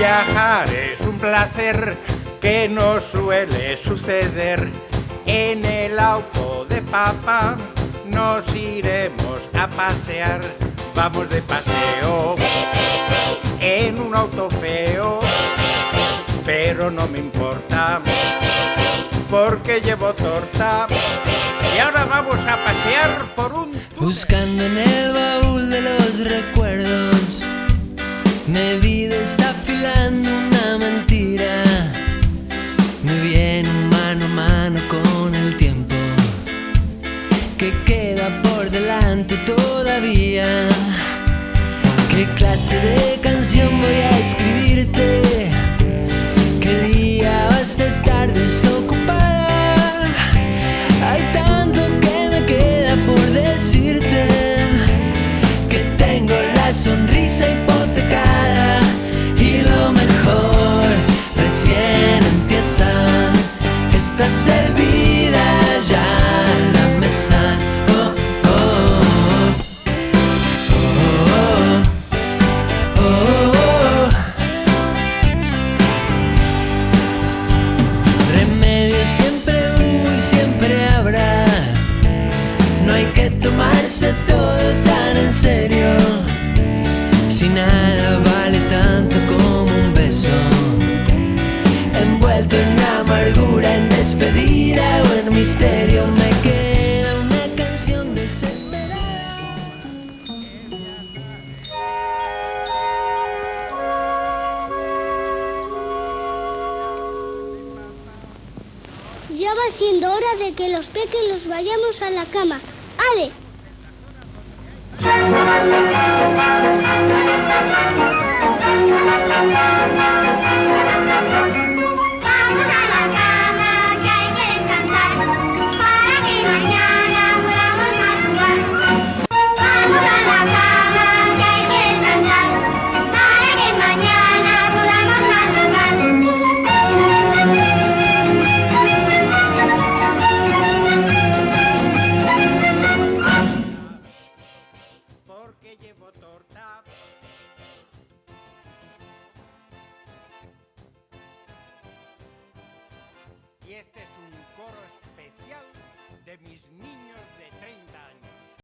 Viajar es un placer que no suele suceder. En el auto de papá nos iremos a pasear. Vamos de paseo en un auto feo, pero no me importa porque llevo torta. Y ahora vamos a pasear por un túnel. Buscando en el baúl de los recuerdos, me vi desafilando una mentira. Me vi en un mano a mano con el tiempo que queda por delante todavía. ¿Qué clase de canción voy a escribirte? ¿Qué día vas a estar desocupada? Hay tanto que me queda por decirte, que tengo la sonrisa hipotecada y lo mejor recién empieza. Está servida ya la mesa. Oh, oh, oh, oh, oh. Remedios siempre hubo y siempre habrá. No hay que tomarse todo tan en serio. Si nada vale tanto como un beso, envuelto en amargura, en despedida o en misterio, me queda una canción desesperada. Ya va siendo hora de que los pequeños vayamos a la cama. ¡Ale! Vamos a la cama, que hay que descansar, para que mañana podamos madrugar. Vamos a la cama, que hay que descansar, para que mañana podamos madrugar. Porque llevo torta. Y este es un coro especial de mis niños de 30 años.